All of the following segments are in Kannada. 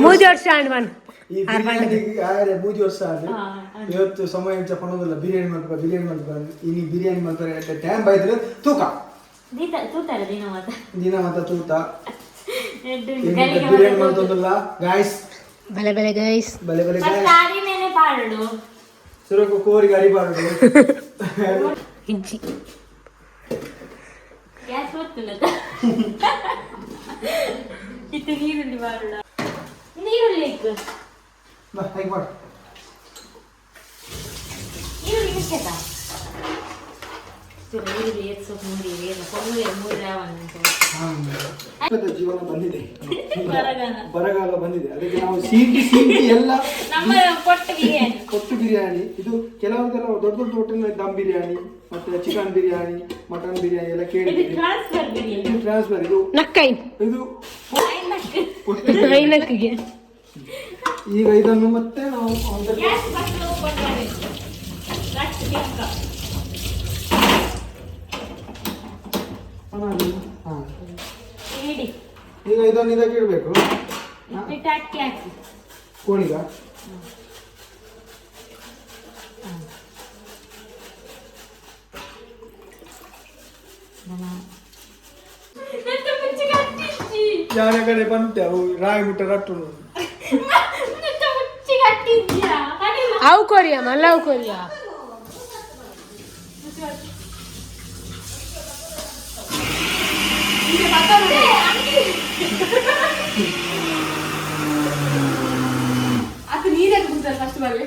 ಮೂಜಿ ವರ್ಷ ಆಂಡ್ ಮೂಜಿ ವರ್ಷ ಇವತ್ತು ಸಮಯ ಪಣೋದಿಲ್ಲ ಬಿರಿಯಾನಿ ಮಾಡ್ಬೇಕು ಇಲ್ಲಿ ಬಿರಿಯಾನಿ ಮಾಡ್ತಾರೆ ಟೈಮ್ ಬೈದ್ರೆ ತೂಕ ದಿನ ಮತ್ತ ತೂತ ಬಿರಿಯಾನಿ ಮಾಡ್ತಂದಿಲ್ಲ ಗಾಯ್ಸ್ ಬಲೆ ಗೈಸ್ ಸುರಕು ಕೋರಿ ಗಾಡಿ ಪಾಡು ಹಿಂಚಿ ನೀರುಳ್ಳಿ ಮಾಡೋಣ ನೀರುಳ್ಳಿ ಹೇಗೆ ಮಾಡು ಈರುಳ್ಳಿ ಮಿಕ್ಕಿದಾ ಈರುಳ್ಳಿ ಎತ್ತು ಮೂರಿ ಮೂರು ಜೀವನ ಬಂದಿದೆ ಬರಗಾಲ ಬಂದಿದೆ ಅದಕ್ಕೆ ನಾವು ಸಿಹಿ ಎಲ್ಲ ಕೊಟ್ಟು ಬಿರಿಯಾನಿ ಇದು ಕೆಲವೊಂದೆಲ್ಲ ದೊಡ್ಡ ದೊಡ್ಡ ಹೋಟೆಲ್ ದಮ್ ಬಿರಿಯಾನಿ ಮತ್ತೆ ಚಿಕನ್ ಬಿರಿಯಾನಿ ಮಟನ್ ಬಿರಿಯಾನಿ ಎಲ್ಲ ಕೇಳಿದ್ದೀವಿ ಟ್ರಾನ್ಸ್ಫರ್ ಇದು ಈಗ ಇದನ್ನು ಮತ್ತೆ ನಾವು ಈಗ ಇದನ್ನು ಇದಕ್ಕೆ ಇಡಬೇಕು ಕೋಳಿಗ ಯಾರ ಕಡೆ ಬಂತೆ ಅವು ರಾಗಿ ಮುಟ್ಟ ರಟ್ಟು ಅವು ಕೊರಿಯಾ ಮಲ್ಲ ಅವು ಕೊರಿಯಾ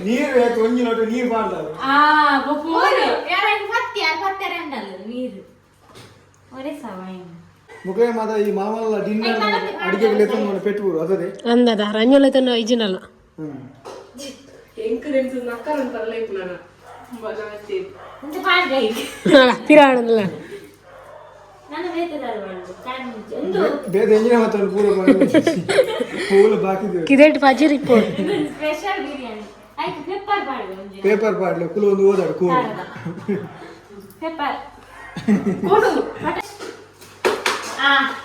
ನೀರು ಒಂಜಿ ನೋಟು ನೀರು ಮಾಡ್ತಾರೆ ಮುಖೇ ಮಾದ ಈ ಮಾಮಲ್ಲ ಡಿನ್ನರ್ ಅಡಿಗೆಗಳು ತಂದು ಪೆಟ್ಟುವರು ಅದೇ ಅಂದದ ರಂಜೋಲ ತನ್ನ ಇಜಿನಲ್ಲ ಪಿರಾಣಲ್ಲ ಬೇರೆ ಎಂಜಿನ ಮಾತಾಡ ಪೂರ ಪೂಲ ಬಾಕಿ ಕಿದೇಟ್ ಪಾಜಿ ರಿಪೋರ್ಟ್ ಸ್ಪೆಷಲ್ ಬಿರಿಯಾನಿ ಆಯ್ತು ಪೇಪರ್ ಪಾಡ್ಲೆ ಕುಲು ಒಂದು ಓದಾಡು ಕೂಡು ಪೇಪರ್ ಕೊಡು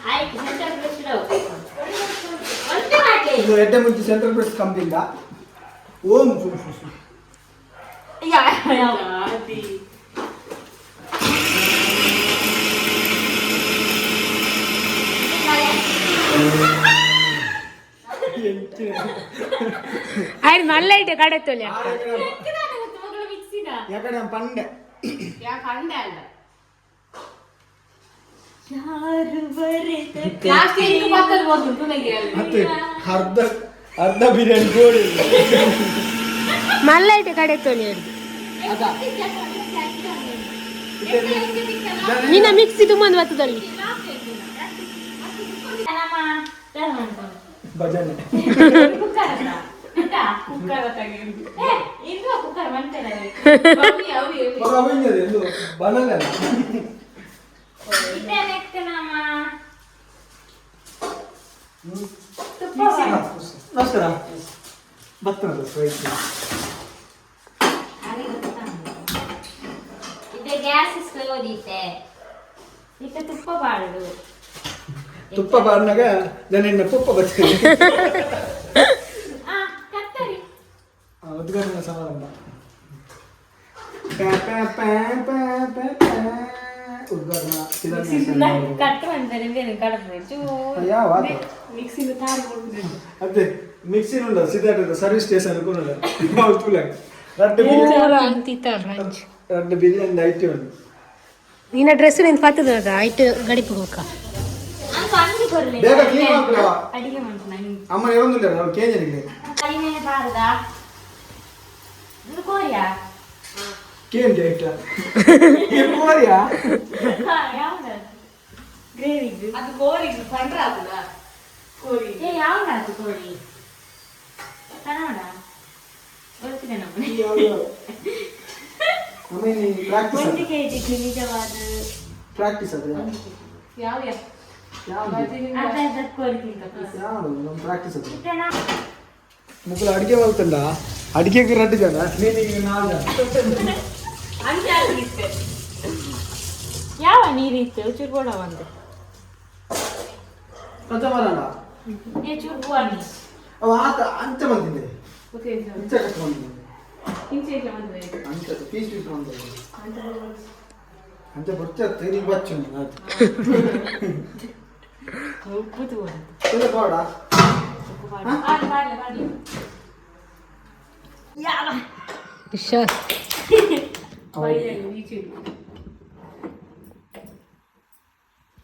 ಆಯ್ತು ಸೆಂಟರ್ ಬ್ರೆಸ್ಟ್ ಒಂದು ಹಾಕಿ ಇದು ಎಡ್ಡೆ ಮುಂಚೆ ಸೆಂಟ್ರಲ್ ಬ್ರೆಸ್ಟ್ ಕಂಪ್ನಿಂದ ಓಂ ಯಾ ಆದಿ ఆయన మళ్ళీ అయితే కడెత్తలే ఎక్కడ పండే ಅರ್ಧ ಬಿರಿಯಾನಿ ಕೋಳಿ మళ్ళీ అయితే కడెత్తలే ನಿನ್ನ ಮಿಕ್ಸಿ ತುಂಬಂದು ಬರ್ತದಲ್ಲಿ ಭಜನೆ ನಮಸ್ಕಾರ ಗ್ಯಾಸ್ ಸ್ಟೋರಿತೆ ಇತ್ತೆ ತುಪ್ಪ ಬಾಳು ತುಪ್ಪ ಬಾರ್ನಾಗ ನನ್ನ ತುಪ್ಪ ಬರ್ತೇನೆ ಉದ್ಘಾಟನಾ ಸಮಾರಂಭ ಅದೇ ಮಿಕ್ಸಿನ ಉಂಡ ಸಿದ್ಧಾರ್ಥ ಸರ್ವಿಸ್ ಸ್ಟೇಷನ್ రెండు బిర్యానీ ఐటీ ఉంది ನಿನ್ನ ಡ್ರೆಸ್ ನಿಂದು ಪತ್ತದ ಐಟ್ ಗಡಿಪು ಹೋಗ ಬೇಗ ಕ್ಲೀನ್ ಮಾಡ್ಕೊ ಅಮ್ಮ ಏನೊಂದಿಲ್ಲ ನಾವು ಕೇಂಜನಿಗೆ ಕೇನ್ ಡೇಟ ಕೋರಿಯಾ ಅದು ಕೋರಿಗೆ ಪಂಡ್ರ ಆತದ ಕೋರಿ ಯಾವ್ದು ಕೋರಿ ಕನ್ನಡ ಗೊತ್ತಿದೆ ನಮಗೆ ಆಮೇಲೆ ಪ್ರಾಕ್ಟೀಸ್ ಒಂದು ಕೆಜಿಗೆ ನಿಜವಾದ ಪ್ರಾಕ್ಟೀಸ್ ಅದು ಯಾವ ಪ್ರಾಕ್ಟೀಸ್ ಅದು ಮುಗ್గులు ಅಡಿಗೆ ಮಾಡ್ತಂಡ ಅಡಿಗೆಗೆ ರಡ್ಡು ಜನ ಕ್ಲೀನಿಂಗ್ ನಾಲ್ಕು ಯಾವ ನೀರಿತ್ತು ಚುರ್ಬೋಡ ಒಂದು ಕಚ್ಚ ಮರಣ ये चूर बुआनी ಅವ ಆತ ಅಂಚ ಬಂದಿದೆ ओके ಅಂಚ ಕಟ್ಕೊಂಡಿದೆ ಇಂಚೆ ಇಂಚೆ ಬಂದಿದೆ ಅಂಚ ಪೀಸ್ ಬಂದಿದೆ ಅಂಚ ಬರ್ತದೆ ನೀ ಬಚ್ಚು ಉಪ್ಪು ತೋಡ ಇಲ್ಲ ಬಾಡ ಮಾಡಿ ಯಾಲ ವಿಶ್ವಾಸ ಬೈಯಲ್ಲಿ ನೀಚಿಡು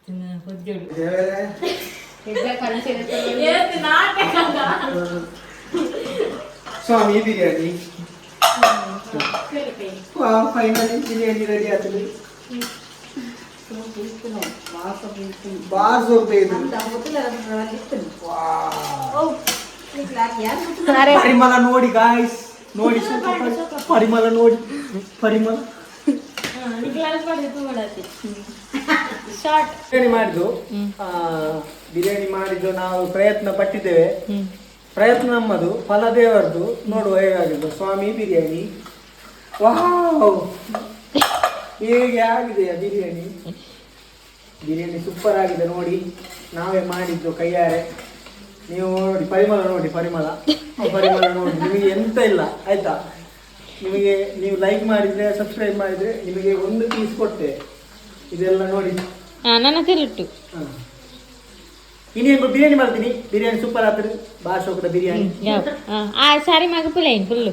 ತಿನ್ನ ಹೊಜ್ಜಡು ದೇವರೇ ಎದ್ದ ಕನಸಿನ ಏತ್ ನಾಟಕಂಗ ಸ್ವಾಮಿ biryani wow finally biryani ready ಆಯ್ತು ಬಾಸ್ ಹೋಗ್ತಾ ಇದ್ರು ಪರಿಮಳ ನೋಡಿ ಗಾಯ್ಸ್ ನೋಡಿ ಪರಿಮಳ ನೋಡಿ ಪರಿಮಳ ಬಿರಿಯಾನಿ ಮಾಡಿದ್ದು ಬಿರಿಯಾನಿ ಮಾಡಿದ್ದು ನಾವು ಪ್ರಯತ್ನ ಪಟ್ಟಿದ್ದೇವೆ ಪ್ರಯತ್ನ ನಮ್ಮದು ಫಲ ದೇವರದು ನೋಡುವ ಹೇಗಾಗಿದ್ದು ಸ್ವಾಮಿ ಬಿರಿಯಾನಿ ವಾವ್ ಹೇಗೆ ಆಗಿದೆಯಾ ಬಿರಿಯಾನಿ ಬಿರಿಯಾನಿ ಸೂಪರ್ ಆಗಿದೆ ನೋಡಿ ನಾವೇ ಮಾಡಿದ್ದು ಕೈಯಾರೆ ನೀವು ನೋಡಿ ಪರಿಮಳ ನೋಡಿ ಪರಿಮಳ ನೋಡಿ ನಿಮಗೆ ಎಂತ ಇಲ್ಲ ಆಯ್ತಾ ನಿಮಗೆ ನೀವು ಲೈಕ್ ಮಾಡಿದ್ರೆ ಸಬ್ಸ್ಕ್ರೈಬ್ ಮಾಡಿದ್ರೆ ನಿಮಗೆ ಒಂದು ಪೀಸ್ ಕೊಟ್ಟೆ ಇದೆಲ್ಲ ನೋಡಿ ನನ್ನ ತಿರುಟ್ಟು ಇನ್ನೇನು ಬಿರಿಯಾನಿ ಮಾಡ್ತೀನಿ ಬಿರಿಯಾನಿ ಸೂಪರ್ ಆಗ್ತದೆ ಬಾಶೋಕದ ಬಿರಿಯಾನಿ ಸಾರಿ ಮಗ ಪ್ಲೇನ್ ಫುಲ್ಲು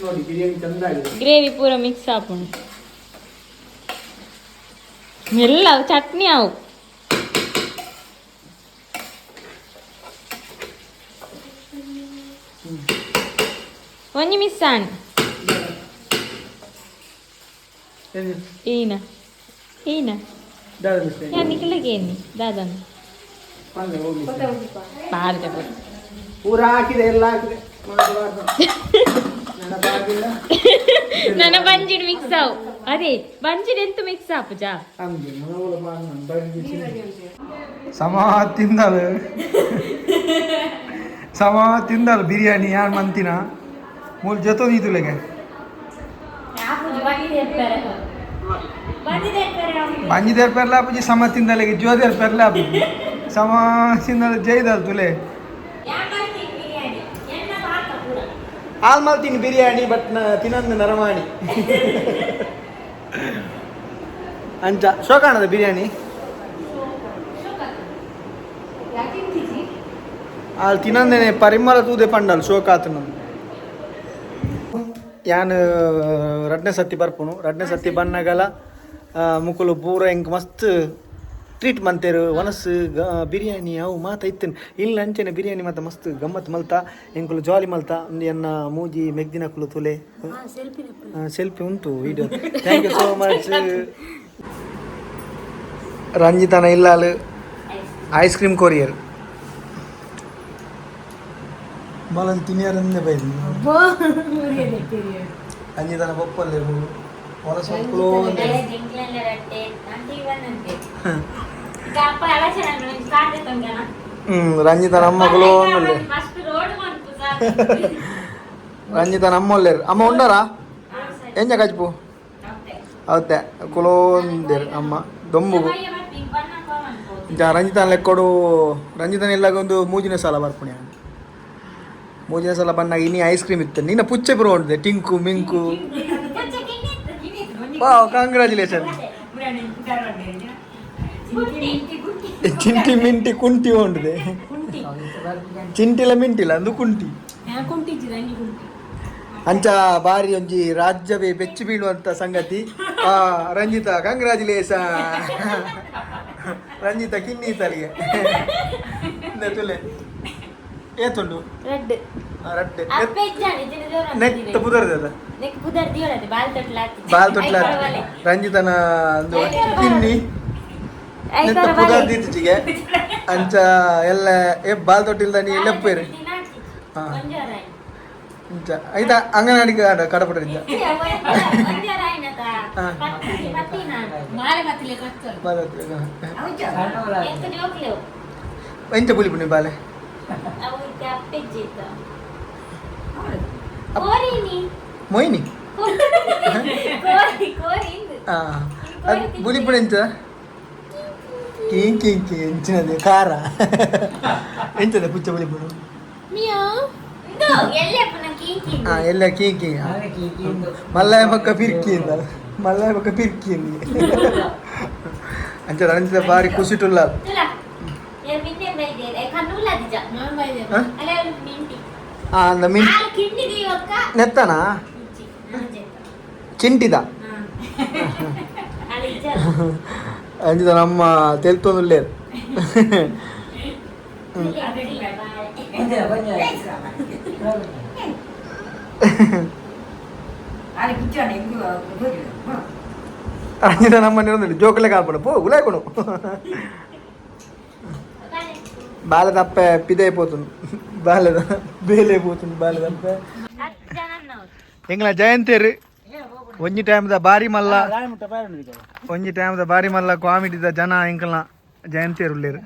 ನೋಡಿ ಬಿರಿಯಾನಿ ಚಂದ ಆಗಿದೆ ಗ್ರೇವಿ ಪೂರ ಮಿಕ್ಸ್ ಆಪುಂಡು ಮೆಲ್ಲ ಚಟ್ನಿ ಅವು ಒಂಜಿ ಮಿಸ್ ಆನ್ ಈನ ಈನ ನಿಖಿಲಗೇನಿ ದಾದನು ಪಾರ್ದೆ ಪೂರ ಹಾಕಿದೆ ಎಲ್ಲ ಹಾಕಿದೆ ನನ್ನ ಬಂಜಿಡ್ ಮಿಕ್ಸ್ ಆವು ಅದೇ ಬಂಜಿಡ್ ಎಂತ ಮಿಕ್ಸ್ ಆಪು ಜಾ ಸಮ ತಿಂದಳು ಬಿರಿಯಾನಿ ಯಾರು ಮಂತಿನ ಮೂರು ಜೊತೆ ನೀತುಲೆಗೆ ಬಂಜಿದೇರ್ ಪೆರ್ಲ ಆಪುಜಿ ಸಮ ತಿಂದಲೆಗೆ ಜೋದೇರ್ ಪೆರ್ಲ ಆಪುಜಿ ಸಮ ತಿಂದಳು ಜೈದಲ್ ತುಲೆ ಹಾಲ್ ಮಾಡ್ತೀನಿ ಬಿರಿಯಾನಿ ಬಟ್ ತಿನ್ನೊಂದು ನರಮಾಣಿ ಅಂಚ ಶೋಕಾಣದ ಬಿರಿಯಾನಿ ಅಲ್ಲಿ ತಿನ್ನೊಂದೇನೆ ಪರಿಮಳ ತೂದೆ ಪಂಡಲ್ ಶೋಕಾತ್ ನಂದು ಯಾನ್ ರಡ್ನೆ ಸತಿ ಬರ್ಪುನು ರಡ್ನೆ ಸತಿ ಬನ್ನಗಲ ಮುಕುಲು ಪೂರ ಹೆಂಗೆ ಮಸ್ತ್ ಟ್ರೀಟ್ ಮಂತೇರು ವನಸ್ಸು ಬಿರಿಯಾನಿ ಅವು ಮಾತ ಇತ್ತೇನೆ ಇಲ್ಲಿ ಅಂಚೆನೆ ಬಿರಿಯಾನಿ ಮಾತ ಮಸ್ತ್ ಗಮ್ಮತ್ ಮಲ್ತ ಎಂಕುಲು ಜಾಲಿ ಮಲ್ತ ಒಂದು ಎನ್ನ ಮೂಜಿ ಮೆಗ್ದಿನಕುಲು ತುಲೆ ಸೆಲ್ಫಿ ಉಂಟು video thank you so much ರಂಜಿತನ ಇಲ್ಲಾಲು ಐಸ್ ಕ್ರೀಮ್ ಕೊರಿಯರ್ ಮಲನ್ ತಿನ್ಯಾರಂದೇ ಬೈದು ರಂಜಿತನ ಬೊಪ್ಪಲ್ಲೇ ಹೊಲಸ ರಂಜಿತನ ಅಮ್ಮ ಕುಲೋಂದುಲ್ಲೆ ರಂಜಿತನ ಅಮ್ಮ ಒಲ್ಲೇರು ಅಮ್ಮ ಉಂಡಾರ ಎಂಜ ಕಚ್ಪು ಅವತ್ತೆ ಕುಲೋಂದೇರು ಅಮ್ಮ ದೊಂಬುಗು ರಂಜಿತನ ಲೆಕ್ಕೊಡು ರಂಜಿತನ ಎಲ್ಲಗೊಂದು ಮೂಜಿನ ಸಾಲ ಬರ್ಪುಣೆ ಮೂಜಿನ ಸಲ ಬಂದಾಗ ಇನ್ನಿ ಐಸ್ ಕ್ರೀಮ್ ಇತ್ತು ನಿನ್ನ ಪುಚ್ಚೆ ಬರೋ ಉಂಟಿದೆ ಟಿಂಕು ಮಿಂಕು ವಾವ್ ಕಂಗ್ರಾಚುಲೇಷನ್ ಚಿಂಟಿ ಮಿಂಟಿ ಕುಂಟಿ ಉಂಟಿದೆ ಚಿಂಟಿಲ ಮಿಂಟಿಲ ಅಂದು ಕುಂಟಿ ಅಂಚ ಬಾರಿ ಒಂಜಿ ರಾಜ್ಯವೇ ಬೆಚ್ಚಿ ಬೀಳುವಂತ ಸಂಗತಿ ರಂಜಿತ ಕಂಗ್ರಾಚುಲೇಷನ್ ರಂಜಿತ ಕಿನ್ನಿ ತಲೆಗೆ ತುಲೆ ಏತುಂಡು ರೆಡ್ ನೆಕ್ಸ್ಟ್ ಪುದರ್ದದ ಬಾಲ್ ತೊಟ್ಲ ರಂಜಿತನ ಒಂದು ಕಿನ್ನಿ ನೆತ್ತ ಪುದರ್ದಿತ್ತಿಗೆ ಅಂಚ ಎಲ್ಲ ಬಾಲ್ ತೊಟ್ಟಿಲ್ದ ನೀ ಲೆಪ್ಪೇರಿ ಹಾಂ ಅಂಚ ಐತ ಅಂಗನವಾಡಿ ಕಡಪಡಿದ್ದ ಎಂಚ ಪುಲಿಪುಣಿ ಬಾಲೆ ಮೊಯ್ನಿ ಬುಲಿಪುಣಿ ಎಂಚ ಕಿಂಕಿ ಎಂಚಿನದೆ ಖಾರ ಎಂಚದೆ ಪುಚ್ಚ ಬಳಿ ಬಿಡು ಎಲ್ಲ ಕಿಂಕಿ ಮಲ್ಲಯ್ಯ ಪಕ್ಕ ಪಿರ್ಕಿಯಿಂದ ಮಲ್ಲಯ್ಯ ಪಕ್ಕ ಪಿರ್ಕಿಯಿಂದ ಅಂಚ ರಂಜಿತ ಬಾರಿ ಖುಷಿಟುಲ್ಲ ಅಂದ ನೆತ್ತನಾ ಚಿಂಟಿದ ಅಂಜಿದ ನಮ್ಮ ತೆಲ್ತೊಂದುಲ್ಲೇ ಅಂಜಿದ ನಮ್ಮ ಜೋಕಲೆ ಕಾಲ್ಪಡ ಪೋ ಗುಲಾಯ್ಕೊಡು బాలదప్ప పిదైపోతుంది ಬೇಲೈపోతుంది బాలదప్ప ಎಂಗ್ಲ ಜಯಂತೇರು ಒಂಜಿ ಟೈಮ್ದ ಬಾರಿ ಮಲ್ಲ ಕಾಮಿಡಿದ ಜನ ಎಂಕಲ್ನ ಜಯಂತೇರು ಉಳ್ಳೇರು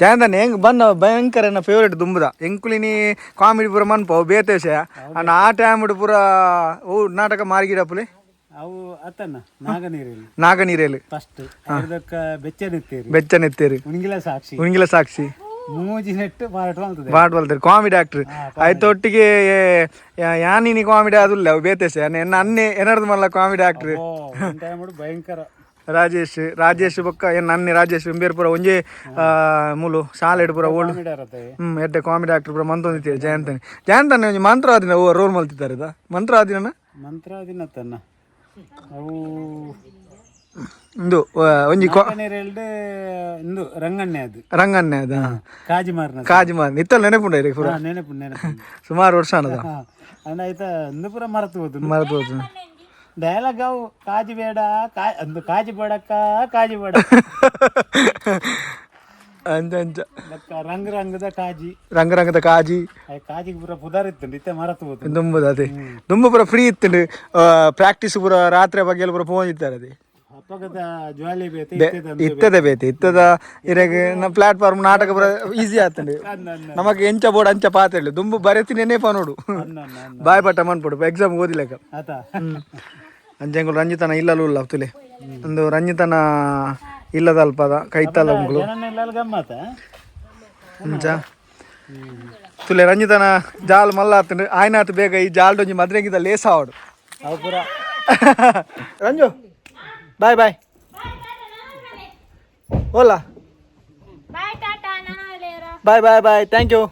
ಜಯಂತನ ಹೆಂಗ್ ಬಂದ ಭಯಂಕರ ನನ್ನ ಫೇವ್ರೇಟ್ ದುಂಬುದ ಎಂಕುಲಿನಿ ಕಾಮಿಡಿ ಪೂರ ಮನ್ಪ ಬೇತೇಶ ಅಣ್ಣ ಆ ಟೈಮ್ ಪೂರ ಓ ನಾಟಕ ಮಾರ್ಗಿಡಪ್ಪಲಿ ಅವು ಅತ್ತನ್ನ ನಾಗನೀರೇಲಿ ಫಸ್ಟ್ ಅದಕ್ಕೆ ಬೆಚ್ಚನೆತ್ತೇರಿ ಉಣಿಗಿಲ ಸಾಕ್ಷಿ ಮೂಜಿ ನೆಟ್ಟು ಮಾಡ್ಬಲ್ತಾರೆ ಕಾಮಿಡಿ ಆಕ್ಟರ್ ಆಯ್ತು ಒಟ್ಟಿಗೆ ಯಾನಿನಿ ಕಾಮಿಡಿ ಅದುಲ್ಲ ಅವು ಬೇತೇಶ ಅನ್ನೆ ಏನಾರ್ದು ಮಲ್ಲ ಕಾಮಿಡಿ ಆಕ್ಟರ್ ಭಯಂಕರ ರಾಜೇಶ್ ಬೊಕ್ಕ ಅನ್ನೆ ರಾಜೇಶ್ ಬೇರೆ ಪೂರ ಒಂಜೇ ಮೂಲು ಶಾಲೆ ಪೂರ ಓಲ್ಡ್ ಎಡ್ಡೆ ಕಾಮಿಡಿ ಆಕ್ಟರ್ ಪೂರ ಮಂತೊಂದಿತ್ತೀರಿ ಜಯಂತನ ಒಂಜಿ ಮಂತ್ರವಾದಿನ ರೋಲ್ ಮಲ್ತಿದ್ದಾರೆ ಮಂತ್ರವಾದಿನ ತನ್ನ ಅವು ಇಂದು ಒಂಜಿ ಇಂದು ರಂಗಣ್ಣೆ ಅದು ಕಾಜಿಮಾರ್ನ ಇತ್ತಲ್ಲ ನೆನಪುಂಡ ಪೂರ ನೆನಪು ಸುಮಾರು ವರ್ಷ ಅನ್ನದ ಅಂದ ಆಯ್ತಾ ಇಂದು ಪೂರ ಮರೆತು ಹೋತು ಡೈಲಾಗ್ ಅವು ಕಾಜಿ ಬೇಡ ಅಂದು ಕಾಜಿ ಬೇಡಕ್ಕ ಕಾಜಿ ಬೇಡ ಅಂಚ ರಂಗದ ಕಾಜಿ ಕಾಜಿಗೆ ಪೂರ ಪುದಾರ್ ಇತ್ತು ಇತ್ತೆ ಮರತು ಹೋತು ದುಂಬುದು ಅದೇ ದುಂಬು ಪೂರ ಫ್ರೀ ಇತ್ತು ಪ್ರಾಕ್ಟೀಸ್ ಪೂರ ರಾತ್ರಿ ಬಗ್ಗೆ ಪೂರ ಫೋನ್ ಇತ್ತಾರೆ ಅದೇ ಅಪ್ಪಗದ ಜ್ವಾಲಿ ಇತ್ತದ ಇರಾಗ ನಮ್ಮ ಪ್ಲಾಟ್ಫಾರ್ಮ್ ನಾಟಕ ಪೂರ ಈಸಿ ಆತಂಡು ನಮಗೆ ಎಂಚ ಬೋರ್ಡ್ ಅಂಚ ಪಾತ್ರೆ ದುಂಬು ಬರೆತೀನಿ ಪಾ ನೋಡು ಬಾಯ್ ಪಟ್ಟ ಮನ್ಪಡು ಎಕ್ಸಾಮ್ ಓದಿಲೆಕ್ಕ ಅಂಚೆಂಗಳು ರಂಜಿತನ ಇಲ್ಲೂ ಇಲ್ಲ ತುಲೆ ಒಂದು ರಂಜಿತನ ಇಲ್ಲದ ಅಲ್ಪದ ಕೈತಲ್ಲ ಉಂಗ್ಳು ತುಲೆ ರಂಜಿತನ ಜಾಲ್ ಮಲ್ಲ ಆತಂಡು ಆಯ್ನಾತ್ ಬೇಗ ಈ ಜಾಲ್ ಡೊಂಜಿ ಮದ್ರೆಗಿದ ಲೇಸ ಆವಡು ರಂಜು ಬಾಯ್ ಓಲಾ ಬಾಯ್ ಥ್ಯಾಂಕ್ ಯು